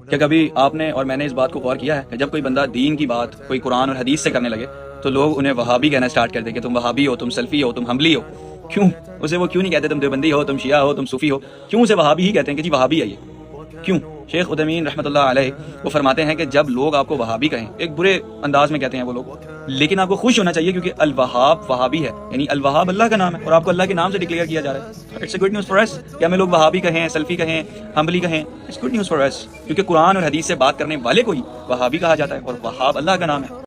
کیا کبھی آپ نے اور میں نے اس بات کو غور کیا ہے کہ جب کوئی بندہ دین کی بات کوئی قرآن اور حدیث سے کرنے لگے تو لوگ انہیں وہابی کہنا سٹارٹ کر دیں کہ تم وہابی ہو، تم سلفی ہو، تم حنبلی ہو؟ کیوں اسے وہ کیوں نہیں کہتے تم دیوبندی ہو، تم شیعہ ہو، تم صوفی ہو؟ کیوں اسے وہابی ہی کہتے ہیں کہ جی وہابی ہے یہ؟ کیوں؟ شیخ عثیمین رحمۃ اللہ علیہ وہ فرماتے ہیں کہ جب لوگ آپ کو وہابی کہیں، ایک برے انداز میں کہتے ہیں وہ لوگ، لیکن آپ کو خوش ہونا چاہیے کیونکہ الوہاب وہابی ہے، یعنی الوہاب اللہ کا نام ہے اور آپ کو اللہ کے نام سے ڈکلیئر کیا جا رہا ہے۔ It's a good news for us کہ ہمیں لوگ وہابی کہیں، سلفی کہیں، حنبلی کہیں، it's good news for us, کیونکہ قرآن اور حدیث سے بات کرنے والے کو ہی وہابی کہا جاتا ہے اور وہاب اللہ کا نام ہے۔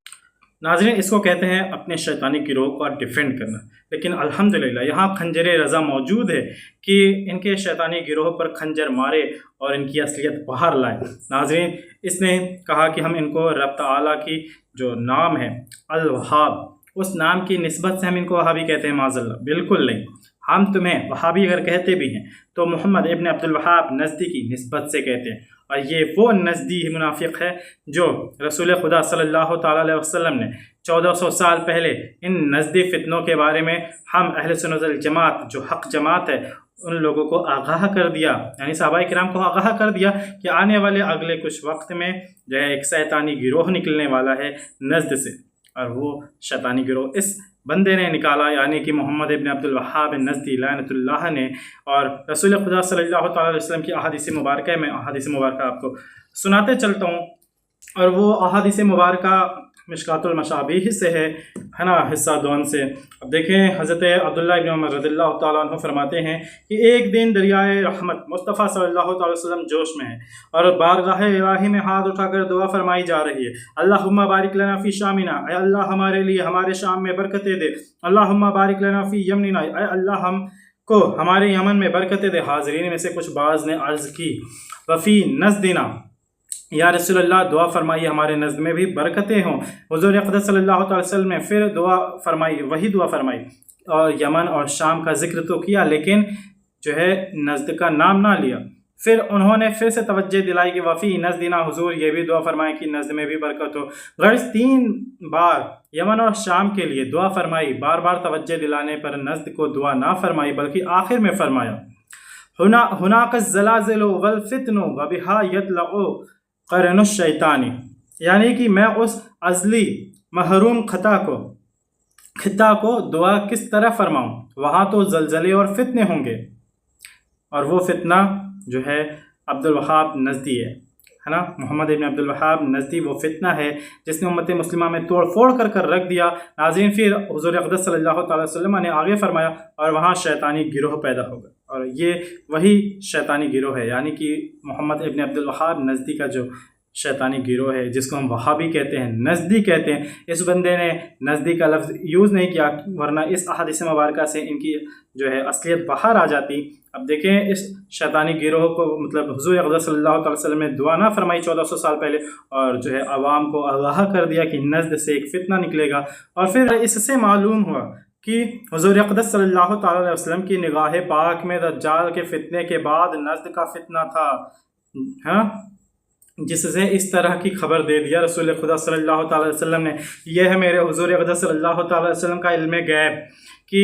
ناظرین، اس کو کہتے ہیں اپنے شیطانی گروہ کو ڈیفینڈ کرنا، لیکن الحمدللہ یہاں خنجر رضا موجود ہے کہ ان کے شیطانی گروہ پر خنجر مارے اور ان کی اصلیت باہر لائے۔ ناظرین، اس نے کہا کہ ہم ان کو رب تعالیٰ کی جو نام ہے الوہاب، اس نام کی نسبت سے ہم ان کو وہابی کہتے ہیں؟ معاذ اللہ، بالکل نہیں۔ ہم تمہیں وہابی اگر کہتے بھی ہیں تو محمد ابن عبد الوہاب نجدی کی نسبت سے کہتے ہیں، اور یہ وہ نجدی منافق ہے جو رسول خدا صلی اللہ تعالیٰ علیہ وسلم نے 1400 سال پہلے ان نجدی فتنوں کے بارے میں ہم اہل سنت الجماعت جو حق جماعت ہے ان لوگوں کو آگاہ کر دیا، یعنی صحابہ کرام کو آگاہ کر دیا کہ آنے والے اگلے کچھ وقت میں جو ہے ایک شیطانی گروہ نکلنے والا ہے نجد سے، اور وہ شیطانی گروہ اس بندے نے نکالا، یعنی کہ محمد ابن عبد الوہاب نجدی لعنت اللہ نے۔ اور رسول خدا صلی اللہ تعالیٰ علیہ وسلم کی احادیث مبارکہ میں احادیث مبارکہ آپ کو سناتے چلتا ہوں، اور وہ احادیث مبارکہ مشکات المشابیح سے ہے نا، حصہ دون سے۔ اب دیکھیں، حضرت عبداللہ ابن عمر رضی اللہ تعالیٰ عنہ فرماتے ہیں کہ ایک دن دریائے رحمت مصطفیٰ صلی اللہ تعالیٰ وسلم جوش میں ہے اور بارگاہ الہی میں ہاتھ اٹھا کر دعا فرمائی جا رہی ہے، اللہم بارک لنا فی شامنا، اے اللہ ہمارے لیے ہمارے شام میں برکتیں دے، اللہم بارک لنا فی یمننا، اے اللہ ہم کو ہمارے یمن میں برکتیں دے۔ حاضرین میں سے کچھ بعض نے عرض کی وفی نزدنا، یا رسول اللہ دعا فرمائیے ہمارے نزد میں بھی برکتیں ہوں۔ حضور اقدس صلی اللہ تعالی وسلم نے پھر دعا فرمائی، وہی دعا فرمائی، اور یمن اور شام کا ذکر تو کیا لیکن جو ہے نزد کا نام نہ لیا۔ پھر انہوں نے پھر سے توجہ دلائی کہ وفی نزدنا، حضور یہ بھی دعا فرمائے کہ نزد میں بھی برکت ہو۔ غرض 3 بار یمن اور شام کے لیے دعا فرمائی، بار بار توجہ دلانے پر نزد کو دعا نہ فرمائی بلکہ آخر میں فرمایا ہناک الزلازل والفتن وبہا یطلع قرن الشیطانی، یعنی کہ میں اس ازلی محروم خطہ کو دعا کس طرح فرماؤں، وہاں تو زلزلے اور فتنے ہوں گے، اور وہ فتنہ جو ہے عبد الوہاب نجدی ہے نا، محمد ابن عبد الوہاب نجدی وہ فتنہ ہے جس نے امت مسلمہ میں توڑ پھوڑ کر رکھ دیا۔ ناظرین، پھر حضور اقدس صلی اللہ تعالی وسلم نے آگے فرمایا اور وہاں شیطانی گروہ پیدا ہوگا، اور یہ وہی شیطانی گروہ ہے، یعنی کہ محمد ابن عبد الوہاب نجدی کا جو شیطانی گروہ ہے جس کو ہم وہابی کہتے ہیں، نجدی کہتے ہیں۔ اس بندے نے نجدی کا لفظ یوز نہیں کیا، ورنہ اس احادیث مبارکہ سے ان کی جو ہے اصلیت باہر آ جاتی۔ اب دیکھیں، اس شیطانی گروہ کو مطلب حضور اقدس صلی اللہ تعالی وسلم نے دعا نہ فرمائی 1400 سال پہلے، اور جو ہے عوام کو آگاہ کر دیا کہ نجد سے ایک فتنہ نکلے گا، اور پھر اس سے معلوم ہوا کہ حضور اقدس صلی اللہ تعالی علیہ وسلم کی نگاہ پاک میں دجال کے فتنے کے بعد نجد کا فتنہ تھا، ہاں، جس سے اس طرح کی خبر دے دیا رسول خدا صلی اللہ تعالی علیہ وسلم نے۔ یہ ہے میرے حضور اقدس صلی اللہ تعالی علیہ وسلم کا علم غیب کہ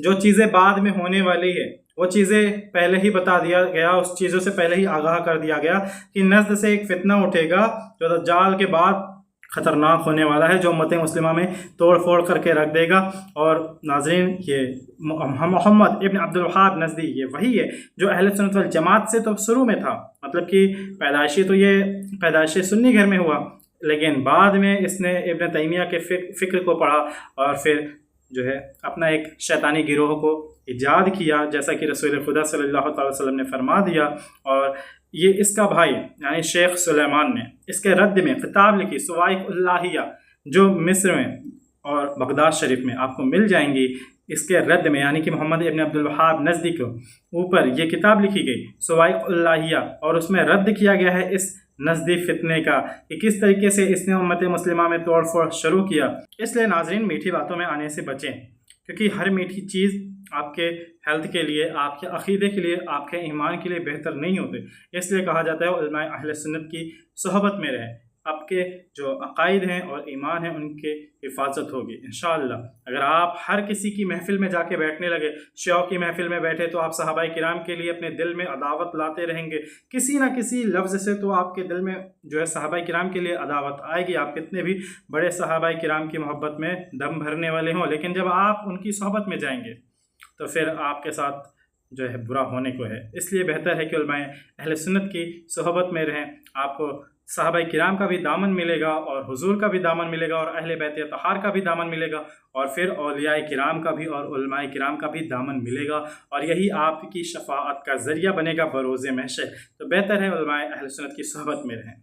جو چیزیں بعد میں ہونے والی ہے وہ چیزیں پہلے ہی بتا دیا گیا، اس چیزوں سے پہلے ہی آگاہ کر دیا گیا کہ نجد سے ایک فتنہ اٹھے گا جو دجال کے بعد خطرناک ہونے والا ہے، جو امت مسلمہ میں توڑ پھوڑ کر کے رکھ دے گا۔ اور ناظرین، یہ محمد ابن عبد الوہاب نجدی یہ وہی ہے جو اہل سنت والجماعت سے تو شروع میں تھا، مطلب کہ پیدائشی سنی گھر میں ہوا، لیکن بعد میں اس نے ابن تیمیہ کے فکر کو پڑھا اور پھر جو ہے اپنا ایک شیطانی گروہ کو ایجاد کیا، جیسا کہ رسول خدا صلی اللہ تعالی وسلم نے فرما دیا۔ اور یہ اس کا بھائی یعنی شیخ سلیمان نے اس کے رد میں کتاب لکھی، صوائق اللہیہ، جو مصر میں اور بغداد شریف میں آپ کو مل جائیں گی۔ اس کے رد میں یعنی کہ محمد ابن عبد الوہاب نجدی کے اوپر یہ کتاب لکھی گئی صوائق اللہیہ، اور اس میں رد کیا گیا ہے اس نجدی فتنے کا کہ کس طریقے سے اس نے امت مسلمہ میں توڑ پھوڑ شروع کیا۔ اس لیے ناظرین، میٹھی باتوں میں آنے سے بچیں، کیونکہ ہر میٹھی چیز آپ کے ہیلتھ کے لیے، آپ کے عقیدے کے لیے، آپ کے ایمان کے لیے بہتر نہیں ہوتے۔ اس لیے کہا جاتا ہے علماء اہل سنت کی صحبت میں رہیں۔ اب آپ کے جو عقائد ہیں اور ایمان ہیں ان کے حفاظت ہوگی انشاءاللہ۔ اگر آپ ہر کسی کی محفل میں جا کے بیٹھنے لگے، شیعوں کی محفل میں بیٹھے تو آپ صحابہ کرام کے لیے اپنے دل میں عداوت لاتے رہیں گے، کسی نہ کسی لفظ سے تو آپ کے دل میں جو ہے صحابہ کرام کے لیے عداوت آئے گی، آپ کتنے بھی بڑے صحابہ کرام کی محبت میں دم بھرنے والے ہوں، لیکن جب آپ ان کی صحبت میں جائیں گے تو پھر آپ کے ساتھ جو ہے برا ہونے کو ہے۔ اس لیے بہتر ہے کہ علماء اہل سنت کی صحبت میں رہیں، آپ کو صحابہ کرام کا بھی دامن ملے گا اور حضور کا بھی دامن ملے گا اور اہل بیت اطہار کا بھی دامن ملے گا، اور پھر اولیاء کرام کا بھی اور علماء کرام کا بھی دامن ملے گا، اور یہی آپ کی شفاعت کا ذریعہ بنے گا بروز محشر۔ تو بہتر ہے علماء اہل سنت کی صحبت میں رہیں۔